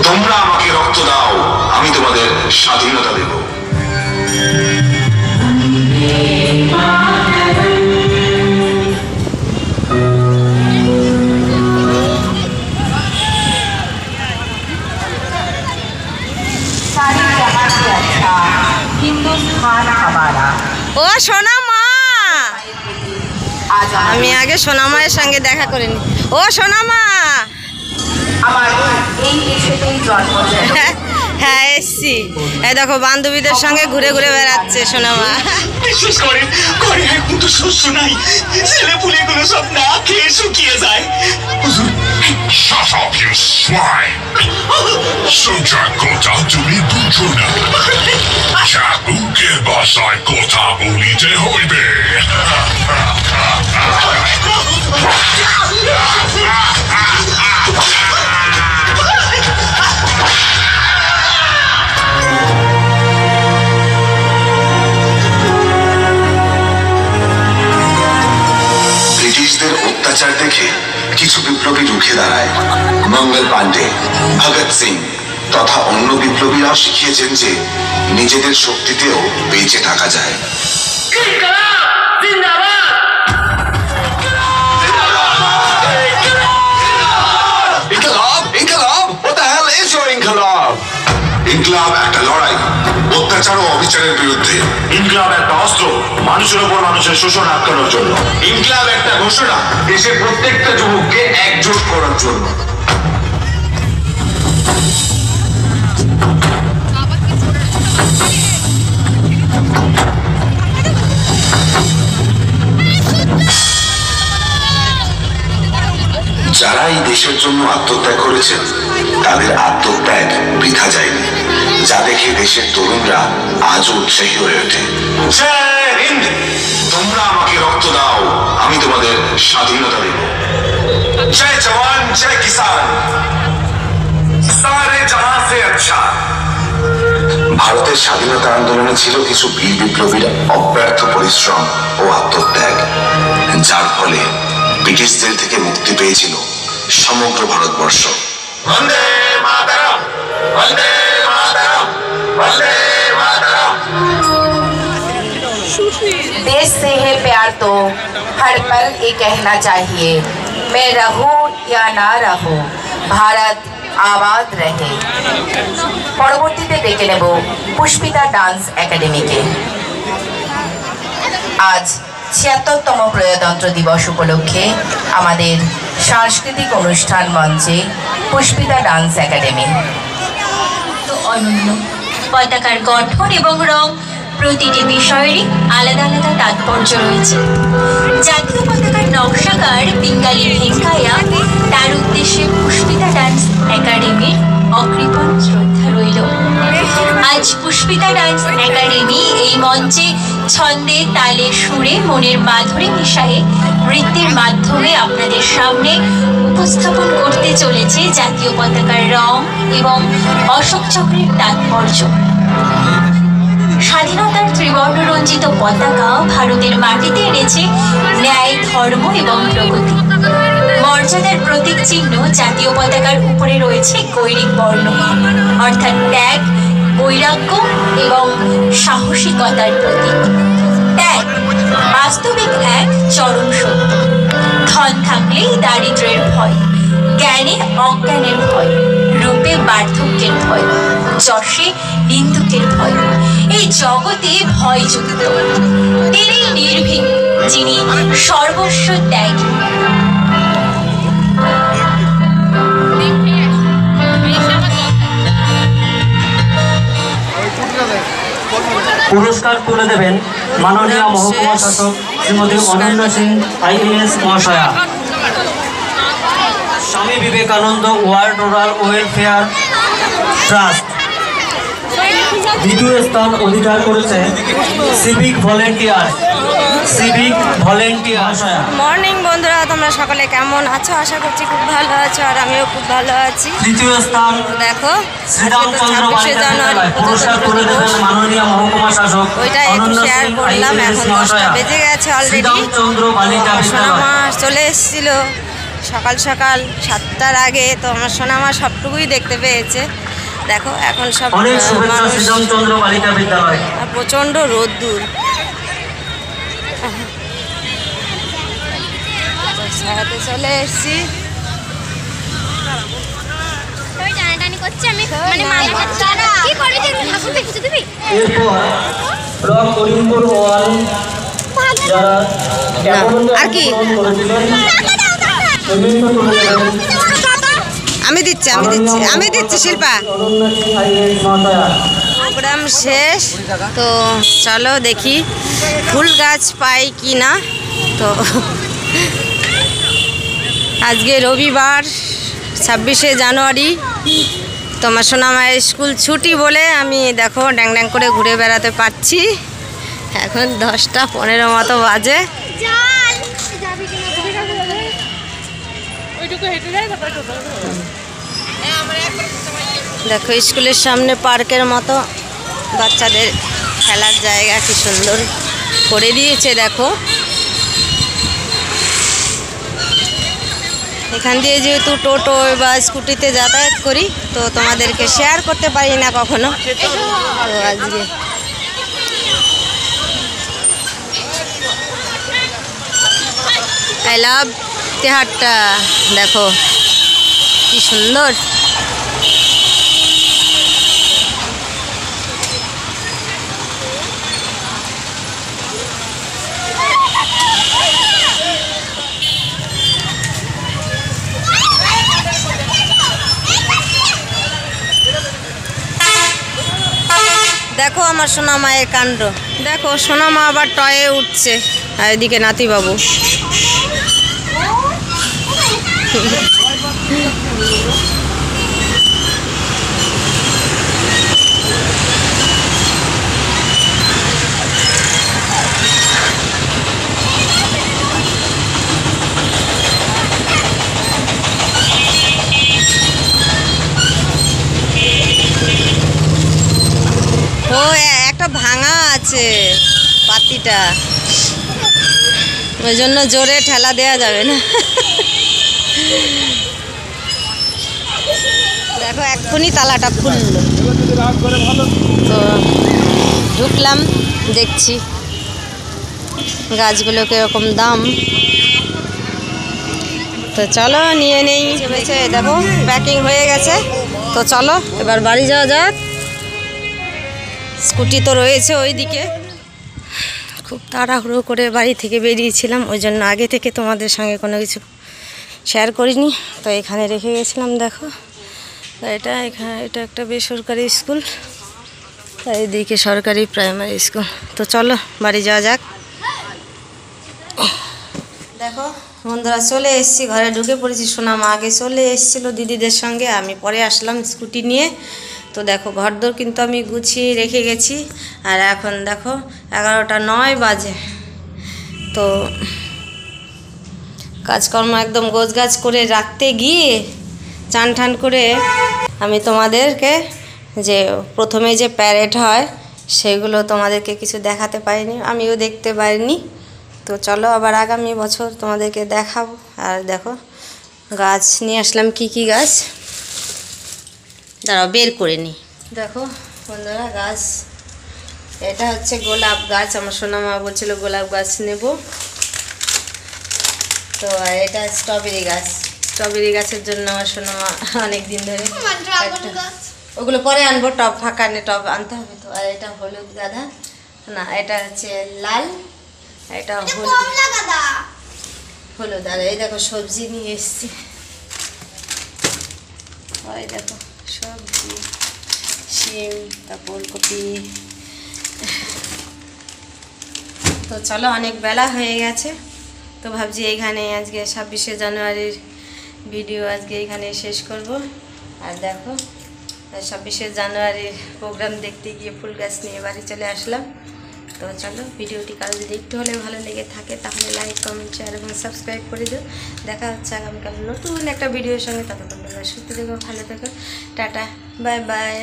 তোমরা আমাকে রক্ত দাও, আমি তোমাদের স্বাধীনতা দেব। ও সোনা মা, আমি আগে সোনা মায়ের সঙ্গে দেখা করে নি। ও সোনা মা, হ্যাঁ এসছি। এই দেখো বান্ধবীদের সঙ্গে ঘুরে ঘুরে বেড়াচ্ছে সোনা মা। বিশেষ করে ঘরে এখন তো শস্য নাই, ছেলে পুলেগুলো সব না খেয়ে শুকিয়ে যায়। Shut up, you swine! সোজা কথা তুমি বুঝো না, চাবুকের ভাষায় কথা বলিতে হইবে। ব্রিটিশদের অত্যাচার দেখে কিছু বিপ্লবী রুখে দাঁড়ায়। মঙ্গল পান্ডে, ভগৎ সিং তথা অন্য বিপ্লবীরাও শিখিয়েছেন যে নিজেদের শক্তিতেও বেঁচে থাকা যায়। ইনকলাব একটা লড়াই অত্যাচার ও অবিচারের বিরুদ্ধে। ইনকলাব একটা অস্ত্র মানুষের উপর মানুষের শোষণ আটকানোর জন্য। ইনকলাব একটা ঘোষণা দেশের প্রত্যেকটা যুবককে একজোট করার জন্য। যারা এই দেশের জন্য আত্মত্যাগ করেছেন তাদের আত্মত্যাগ বৃথা যায়নি, যা দেখে দেশের তরুণরা আজও উৎসাহী হয়ে ওঠে। জয় হিন্দ! তোমরা আমাকে রক্ত দাও, আমি তোমাদের স্বাধীনতা দেব। জয় জওয়ান, জয় কিষান, সারে জাহাঁ সে আচ্ছা। ভারতের স্বাধীনতা আন্দোলনে ছিল কিছু বীর বিপ্লবীর অব্যর্থ পরিশ্রম ও আত্মত্যাগ, যার ফলে ব্রিটিশ জেল থেকে মুক্তি পেয়েছিল সমগ্র ভারতবর্ষ। বন্দে মাতরম, বন্দে মাতরম, বন্দে মাতরম। देश से है प्यार तो हर पल ये कहना चाहिए, मैं रहूं या ना रहूं, भारत आबाद रहे। পরবর্তীতে ডেকে নেব পুষ্পিতা ডান্স একাডেমিকে। আজ ৭৬তম প্রজাতন্ত্র দিবস উপলক্ষে আমাদের সাংস্কৃতিক অনুষ্ঠান মঞ্চে পুষ্পিতা ডান্স একাডেমি। তো অনন্য পতাকার গঠন এবং রং প্রতিটি বিষয়েরই আলাদা আলাদা তাৎপর্য রয়েছে। জাতীয় পতাকার নকশাকার পিঙ্গালি ভেঙ্কাইয়া, তার উদ্দেশ্যে পুষ্পিতা ডান্স একাডেমির অকৃপণ শ্রদ্ধা রইল। আজ পুষ্পিতা ডান্স একাডেমি এই মঞ্চে ছন্দে তালে সুরে মনের মাধুরী মিশায়ে নৃত্যের মাধ্যমে আপনাদের সামনে উপস্থাপন করতে চলেছে জাতীয় পতাকার রং এবং অশোক চক্রের তাৎপর্য। স্বাধীনতার ত্রিবর্ণ রঞ্জিত পতাকা ভারতের মাটিতে এনেছে ন্যায়, ধর্ম এবং প্রগতি। মর্যাদার প্রতীক চিহ্ন জাতীয় পতাকার উপরে রয়েছে গৈরিক বর্ণ, অর্থাৎ ত্যাগ, বৈরাগ্য এবং সাহসিকতার প্রতীক। ত্যাগ বাস্তবিক এক চরম সত্য। ধন থাকলেই দারিদ্র্যের ভয়, জ্ঞানে অজ্ঞানের ভয়, রূপে বার্ধক্যের ভয়, যশে নিন্দুকের ভয়। এই জগতে ভয়যুক্ত তিনি নির্ভীক, যিনি সর্বস্ব ত্যাগী। পুরস্কার তুলে দেবেন মাননীয় মহকুমা শাসক শ্রীমতী অনন্য Singh IAS মহাশয়া। Swami Vivekananda world rural welfare trust দ্বিতীয় স্থান অধিকার করেছে সিভিক ভলেন্টিয়ার মহাশয়া। মর্নিং বন্ধুরা, তোমরা সকলে কেমন আছো? আশা করছি খুব ভালো আছো, আর আমিও খুব ভালো আছি। তৃতীয় স্থান দেখো শ্রীরামচন্দ্র বালিকা বিদ্যালয়, পুরস্কার তুলে দেবেন মাননীয় মহকুমা শাসক ওইটা একটু অনন্য শেয়ার সিং করলাম। IAS এখন 10টা মহাশয়া। বেজে গেছে অলরেডি। শ্রীরামচন্দ্র বালিকা সোনা বিদ্যালয় মা চলে এসেছিল, সকাল সকাল 7টার আগে তো আমার সোনামা সবটুকুই দেখতে পেয়েছে। দেখো এখন সব অনেক শুভেচ্ছা মানুষ, শ্রীরামচন্দ্র বালিকা বিদ্যালয়। আর প্রচণ্ড রোদ্দুর। ছাড়াতে চলে এসছি। এরপর ব্লক করিমপুর ওয়ান যারা আর কি আমি দিচ্ছি শিল্পা। প্রোগ্রাম শেষ, তো চলো দেখি ফুল গাছ পাই কি না। তো আজকে রবিবার 26শে জানুয়ারি, তোমার সোনামায়ের স্কুল ছুটি বলে আমি দেখো ড্যাং ড্যাং করে ঘুরে বেড়াতে পারছি। এখন 10টা 15 মতো বাজে। দেখো স্কুলের সামনে পার্কের মতো বাচ্চাদের খেলার জায়গা কি সুন্দর করে দিয়েছে। দেখো এখান দিয়ে যেহেতু টোটো বা স্কুটিতে যাতায়াত করি, তো তোমাদেরকে শেয়ার করতে পারি না কখনো। তো আজকে আই লাভ তেহারটা দেখো কি সুন্দর। দেখো আমার সোনা মায়ের কাণ্ড। দেখো সোনা মা আবার টয়ে উঠছে, আর এদিকে নাতিবাবু। ও একটা ভাঙা আছে পাতিটা, ওই জন্য জোরে ঠেলা দেওয়া যাবে না। দেখো এক্ষুনি তালাটা খুললো, তো ঢুকলাম, দেখছি গাছগুলো কিরকম দাম। তো চলো নিয়ে নেই। দেখো প্যাকিং হয়ে গেছে, তো চলো এবার বাড়ি যাওয়া যাক। স্কুটি তো রয়েছে ওইদিকে। খুব তাড়াহুড়ো করে বাড়ি থেকে বেরিয়েছিলাম, ওই জন্য আগে থেকে তোমাদের সঙ্গে কোনো কিছু শেয়ার করিনি। তো এখানে রেখে গেছিলাম। দেখো এটা একটা বেসরকারি স্কুল, আর এইদিকে সরকারি প্রাইমারি স্কুল। তো চলো বাড়ি যাওয়া যাক। দেখো বন্ধুরা চলে এসেছি, ঘরে ঢুকে পড়েছি। সোনামা আগে চলে এসেছিলো দিদিদের সঙ্গে, আমি পরে আসলাম স্কুটি নিয়ে। তো দেখো ঘরদোর কিন্তু আমি গুছিয়ে রেখে গেছি। আর এখন দেখো 11টা 9 বাজে। তো কাজকর্ম একদম গোছগাছ করে রাখতে গিয়ে চান ঠান করে আমি তোমাদেরকে যে প্রথমে যে প্যারেড হয় সেগুলো তোমাদেরকে কিছু দেখাতে পারিনি, আমিও দেখতে পারিনি। তো চলো আবার আগামী বছর তোমাদেরকে দেখাবো। আর দেখো গাছ নিয়ে আসলাম, কি কি গাছ দাঁড়াও বের করে নিই। দেখো বন্ধুরা গাছ, এটা হচ্ছে গোলাপ গাছ। আমার সোনামা বলছিল গোলাপ গাছ নেব। তো আর এটা স্ট্রবেরি গাছ। স্ট্রবেরি গাছের জন্য আমার সোনামা অনেক দিন ধরে, ওগুলো পরে আনবো, টব ফাঁকা নে টব আনতে হবে। তো আর এটা হলুদ গাঁদা, না এটা হচ্ছে লাল, এটা হলুদ। আর এই দেখো সবজি নিয়ে এসছি, ওই দেখো সবজি, শিম, তারপর কপি। তো চলো অনেক বেলা হয়ে গেছে, তো ভাবছি এইখানে আজকে 26শে জানুয়ারির ভিডিও আজকে এইখানে শেষ করব। আর দেখো 26শে জানুয়ারির প্রোগ্রাম দেখতে গিয়ে ফুল গাছ নিয়ে বাড়ি চলে আসলাম। তো চলো ভিডিওটি কারো যদি একটু হলে ভালো লেগে থাকে তাহলে লাইক, কমেন্ট, শেয়ার এবং সাবস্ক্রাইব করে দিও। দেখা হচ্ছে আগামীকাল নতুন একটা ভিডিওর সঙ্গে। ততক্ষণ তোমরা সুস্থ থেকো, ভালো থেকো, টাটা, বাই বাই।